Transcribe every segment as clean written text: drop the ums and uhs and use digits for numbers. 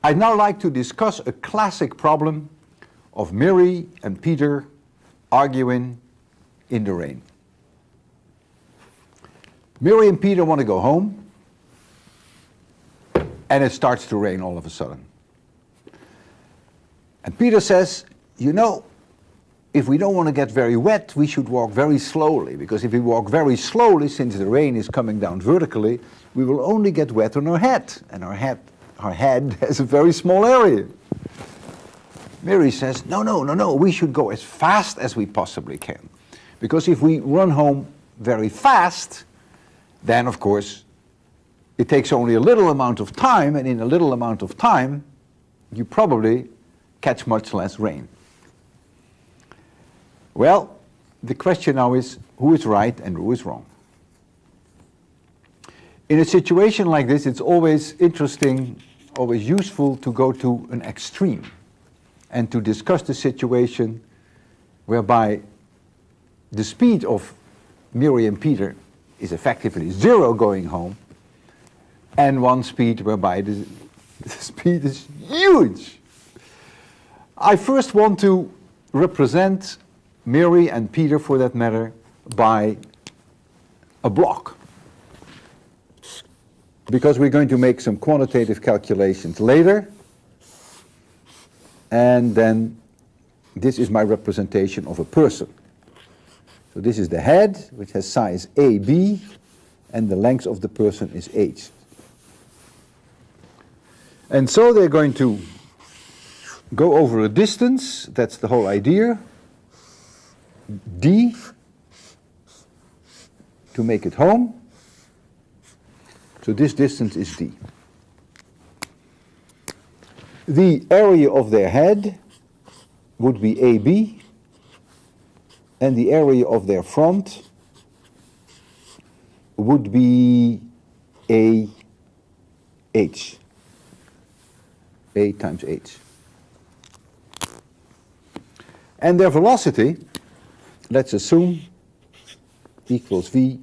I'd now like to discuss a classic problem of Mary and Peter arguing in the rain. Mary and Peter want to go home, and it starts to rain all of a sudden. And Peter says, you know, if we don't want to get very wet, we should walk very slowly, because if we walk very slowly, since the rain is coming down vertically, we will only get wet on our head, and our head has a very small area. Mary says, no, we should go as fast as we possibly can, because if we run home very fast, then of course it takes only a little amount of time, and in a little amount of time you probably catch much less rain. Well, the question now is, who is right and who is wrong? In a situation like this, it's always interesting, always useful to go to an extreme and to discuss the situation whereby the speed of Mary and Peter is effectively 0 going home, and one speed whereby the speed is huge. I first want to represent Mary and Peter, for that matter, by a block, because we're going to make some quantitative calculations later, and then this is my representation of a person. So this is the head, which has size AB, and the length of the person is h. And so they're going to go over a distance, that's the whole idea, d, to make it home. So this distance is d. The area of their head would be AB, and the area of their front would be AH, A times H. And their velocity, let's assume, equals V,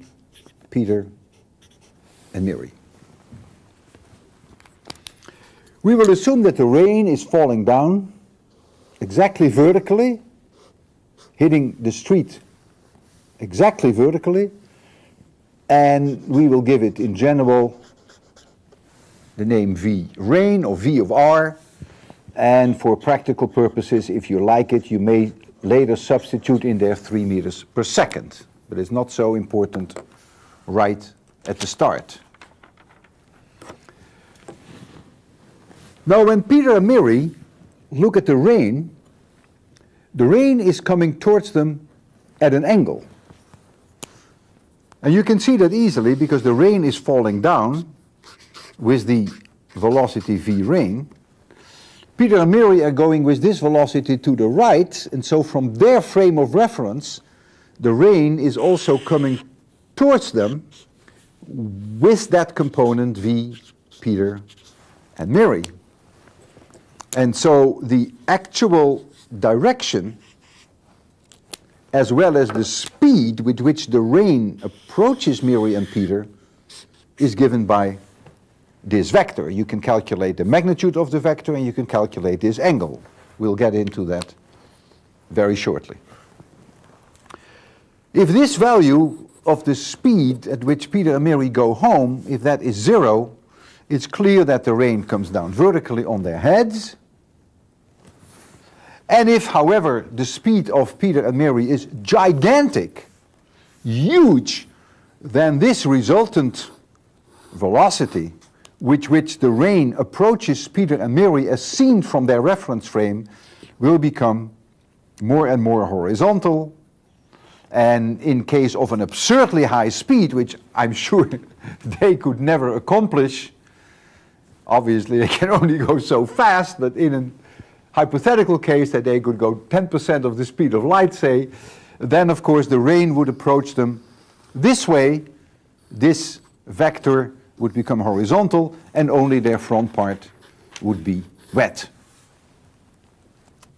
Peter, and Mary. We will assume that the rain is falling down exactly vertically, hitting the street exactly vertically, and we will give it in general the name V rain or V of R, and for practical purposes, if you like it, you may later substitute in there 3 meters per second, but it's not so important right at the start. Now when Peter and Mary look at the rain is coming towards them at an angle. And you can see that easily because the rain is falling down with the velocity v rain. Peter and Mary are going with this velocity to the right, and so from their frame of reference, the rain is also coming towards them with that component v, Peter and Mary. And so the actual direction, as well as the speed with which the rain approaches Mary and Peter, is given by this vector. You can calculate the magnitude of the vector and you can calculate this angle. We'll get into that very shortly. If this value of the speed at which Peter and Mary go home, if that is 0, it's clear that the rain comes down vertically on their heads. And if, however, the speed of Peter and Mary is gigantic, huge, then this resultant velocity with which the rain approaches Peter and Mary as seen from their reference frame will become more and more horizontal. And in case of an absurdly high speed, which I'm sure they could never accomplish, obviously they can only go so fast, but in a hypothetical case that they could go 10% of the speed of light, say, then of course the rain would approach them this way, this vector would become horizontal, and only their front part would be wet.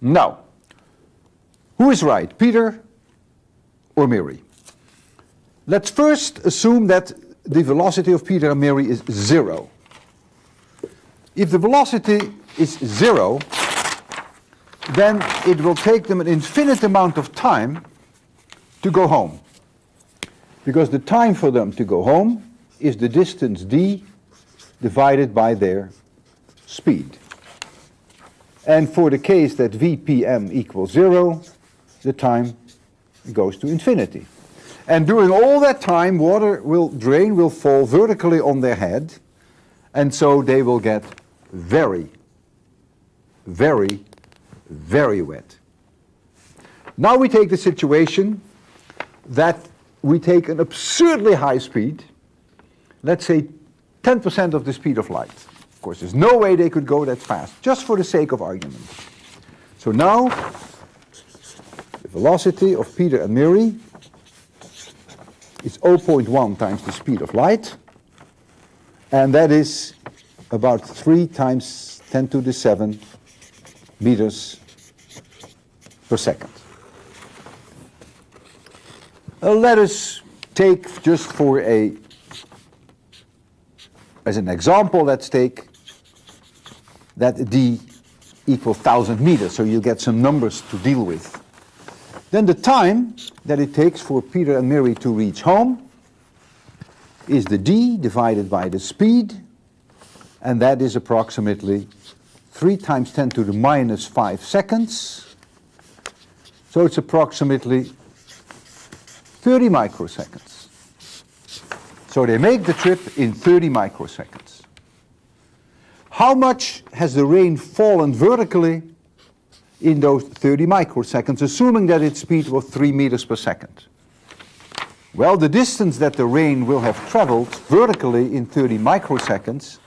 Now, who is right, Peter or Mary? Let's first assume that the velocity of Peter and Mary is 0. If the velocity is 0, then it will take them an infinite amount of time to go home. Because the time for them to go home is the distance d divided by their speed. And for the case that Vpm equals 0, the time goes to infinity. And during all that time, water will drain, will fall vertically on their head, and so they will get very, very, very wet. Now we take the situation that we take an absurdly high speed, let's say 10% of the speed of light. Of course, there's no way they could go that fast, just for the sake of argument. So now, the velocity of Peter and Mary is 0.1 times the speed of light, and that is about 3 times 10 to the 7 meters per second. Let us take, just for as an example, let's take that d equals 1,000 meters, so you'll get some numbers to deal with. Then the time that it takes for Peter and Mary to reach home is the d divided by the speed, and that is approximately 3 times 10 to the minus 5 seconds. So it's approximately 30 microseconds. So they make the trip in 30 microseconds. How much has the rain fallen vertically in those 30 microseconds, assuming that its speed was 3 meters per second? Well, the distance that the rain will have traveled vertically in 30 microseconds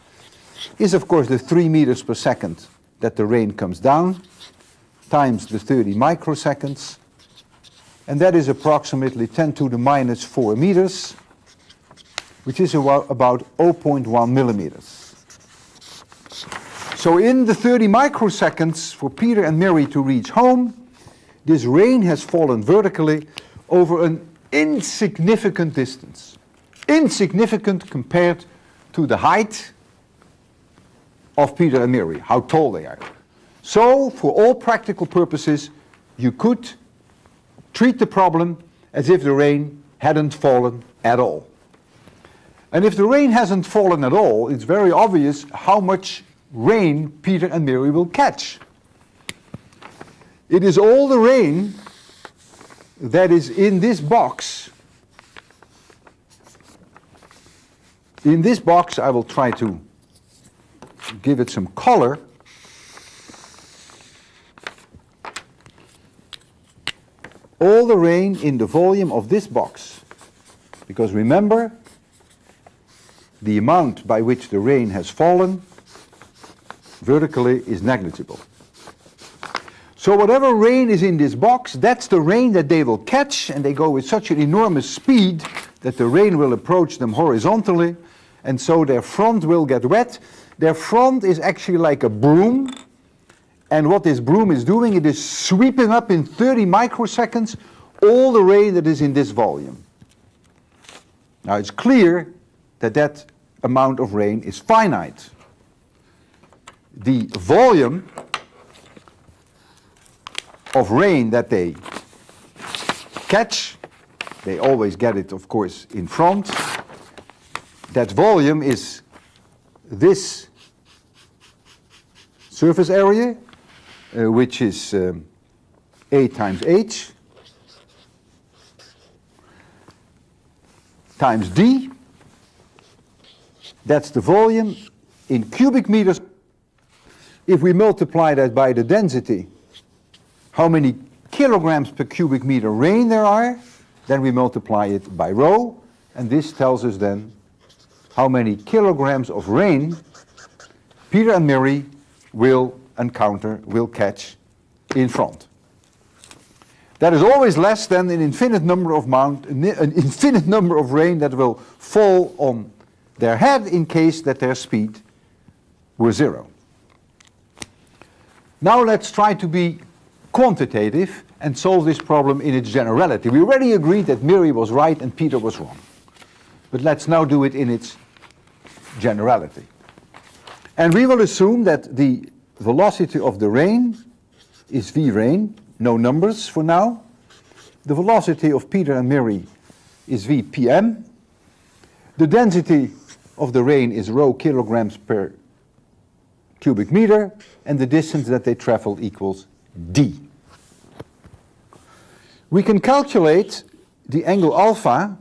is, of course, the 3 meters per second that the rain comes down, times the 30 microseconds, and that is approximately 10 to the minus 4 meters, which is about 0.1 millimeters. So in the 30 microseconds for Peter and Mary to reach home, this rain has fallen vertically over an insignificant distance. Insignificant compared to the height of Peter and Mary, how tall they are. So, for all practical purposes, you could treat the problem as if the rain hadn't fallen at all. And if the rain hasn't fallen at all, it's very obvious how much rain Peter and Mary will catch. It is all the rain that is in this box. In this box, I will try to give it some color. All the rain in the volume of this box. Because remember, the amount by which the rain has fallen vertically is negligible. So whatever rain is in this box, that's the rain that they will catch, and they go with such an enormous speed that the rain will approach them horizontally, and so their front will get wet. Their front is actually like a broom, and what this broom is doing, it is sweeping up in 30 microseconds all the rain that is in this volume. Now it's clear that that amount of rain is finite. The volume of rain that they catch, they always get it, of course, in front. That volume is this surface area, which is A times H times D. That's the volume in cubic meters. If we multiply that by the density, how many kilograms per cubic meter rain there are, then we multiply it by rho, and this tells us then how many kilograms of rain Peter and Mary will encounter, will catch in front. That is always less than an infinite number of rain that will fall on their head in case that their speed were 0. Now let's try to be quantitative and solve this problem in its generality. We already agreed that Mary was right and Peter was wrong. But let's now do it in its generality. And we will assume that the velocity of the rain is v rain, no numbers for now. The velocity of Peter and Mary is v pm. The density of the rain is rho kilograms per cubic meter, and the distance that they traveled equals d. We can calculate the angle alpha,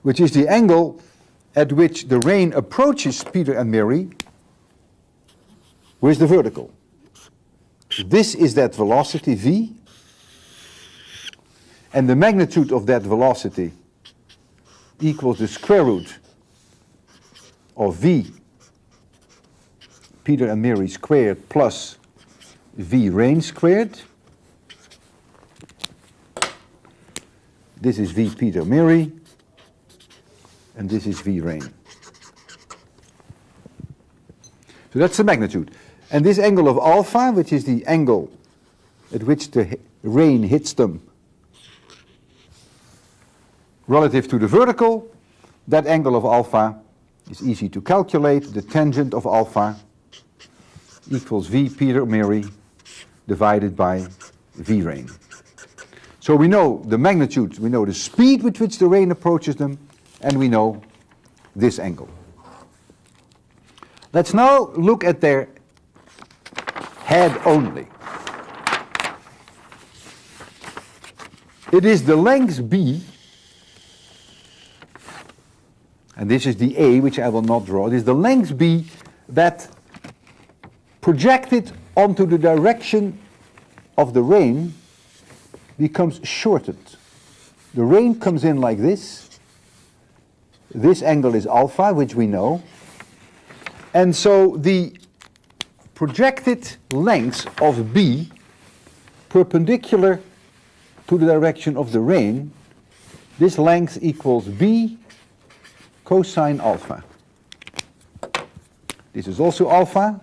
which is the angle at which the rain approaches Peter and Mary with the vertical. This is that velocity v, and the magnitude of that velocity equals the square root of v Peter and Mary squared plus v rain squared. This is v Peter Mary, and this is v rain. So that's the magnitude. And this angle of alpha, which is the angle at which the rain hits them relative to the vertical, that angle of alpha is easy to calculate. The tangent of alpha equals v Peter Mary divided by v rain. So we know the magnitude, we know the speed with which the rain approaches them, and we know this angle. Let's now look at their head only. It is the length b, and this is the a, which I will not draw. It is the length b that projected onto the direction of the rain becomes shortened. The rain comes in like this. This angle is alpha, which we know. And so the projected length of b perpendicular to the direction of the rain, this length equals b cosine alpha. This is also alpha,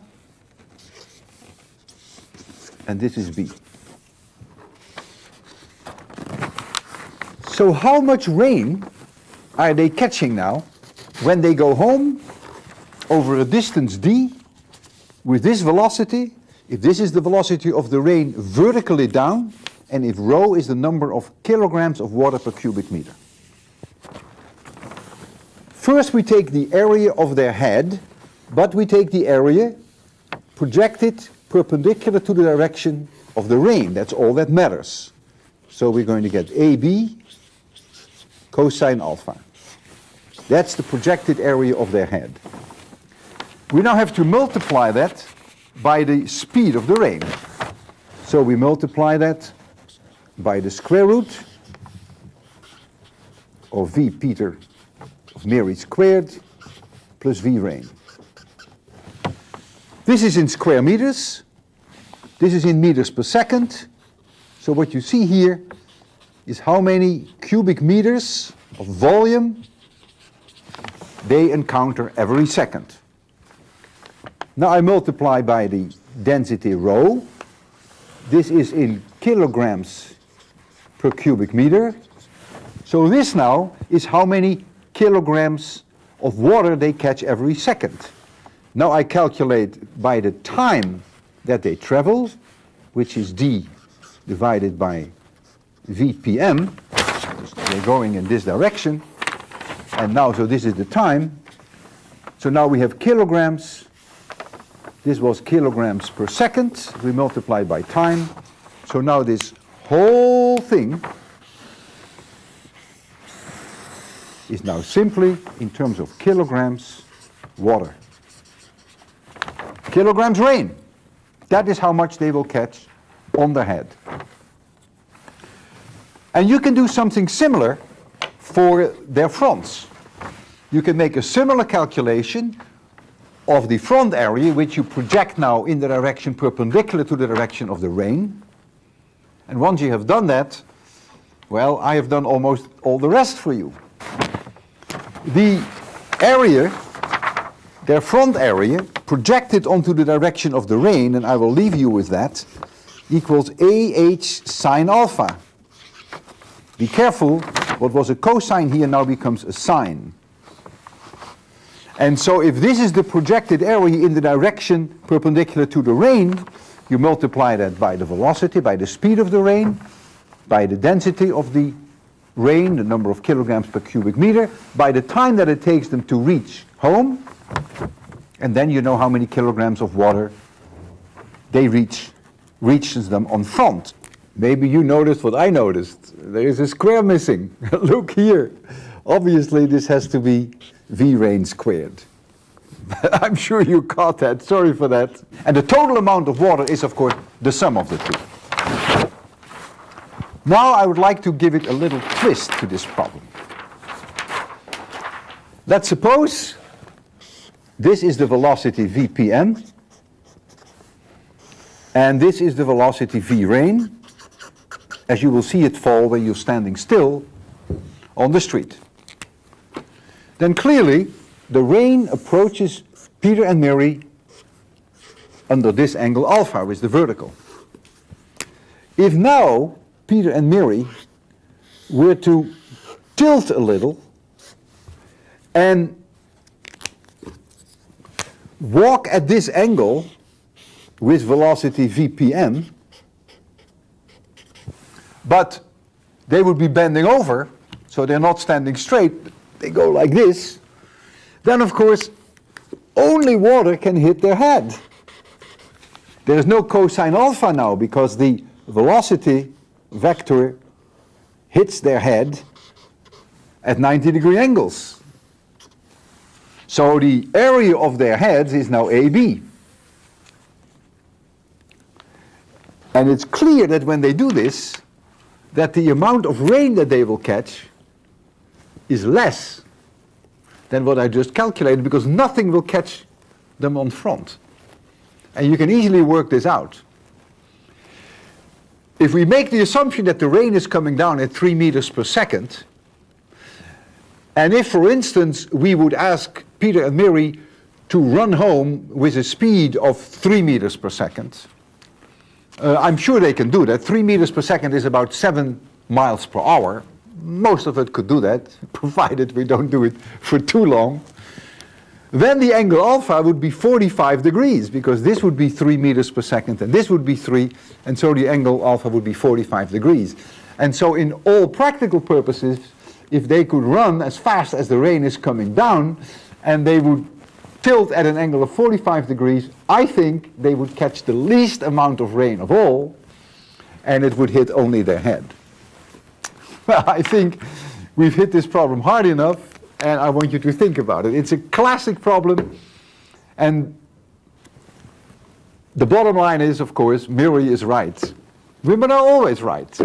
and this is b. So how much rain are they catching now when they go home over a distance d with this velocity? If this is the velocity of the rain vertically down, and if rho is the number of kilograms of water per cubic meter. First we take the area of their head, but we take the area projected perpendicular to the direction of the rain. That's all that matters. So we're going to get AB cosine alpha. That's the projected area of their head. We now have to multiply that by the speed of the rain. So we multiply that by the square root of v Peter of Mary squared plus v rain. This is in square meters. This is in meters per second. So what you see here is how many cubic meters of volume they encounter every second. Now I multiply by the density rho. This is in kilograms per cubic meter. So this now is how many kilograms of water they catch every second. Now I calculate by the time that they travel, which is d divided by vpm. They're going in this direction. And now, so this is the time. So now we have kilograms. This was kilograms per second. We multiply by time. So now this whole thing is now simply in terms of kilograms water. Kilograms rain. That is how much they will catch on their head. And you can do something similar for their fronts. You can make a similar calculation of the front area, which you project now in the direction perpendicular to the direction of the rain. And once you have done that, well, I have done almost all the rest for you. The area, their front area, projected onto the direction of the rain, and I will leave you with that, equals AH sine alpha. Be careful, what was a cosine here now becomes a sine. And so if this is the projected area in the direction perpendicular to the rain, you multiply that by the velocity, by the speed of the rain, by the density of the rain, the number of kilograms per cubic meter, by the time that it takes them to reach home, and then you know how many kilograms of water they reaches them on front. Maybe you noticed what I noticed. There is a square missing. Look here. Obviously this has to be V rain squared. I'm sure you caught that. Sorry for that. And the total amount of water is, of course, the sum of the two. Now I would like to give it a little twist to this problem. Let's suppose this is the velocity Vpm, and this is the velocity V rain, as you will see it fall when you're standing still on the street. Then clearly the rain approaches Peter and Mary under this angle alpha, which is the vertical. If now Peter and Mary were to tilt a little and walk at this angle with velocity Vpm, but they would be bending over, so they're not standing straight, they go like this, then of course only water can hit their head. There's no cosine alpha now because the velocity vector hits their head at 90-degree angles. So the area of their heads is now AB. And it's clear that when they do this, that the amount of rain that they will catch is less than what I just calculated, because nothing will catch them on front. And you can easily work this out. If we make the assumption that the rain is coming down at 3 meters per second, and if, for instance, we would ask Peter and Mary to run home with a speed of 3 meters per second, I'm sure they can do that. 3 meters per second is about 7 miles per hour. Most of it could do that, provided we don't do it for too long. Then the angle alpha would be 45 degrees, because this would be 3 meters per second and this would be 3, and so the angle alpha would be 45 degrees. And so in all practical purposes, if they could run as fast as the rain is coming down and they would tilt at an angle of 45 degrees, I think they would catch the least amount of rain of all, and it would hit only their head. Well, I think we've hit this problem hard enough, and I want you to think about it. It's a classic problem, and the bottom line is, of course, Mary is right. Women are always right.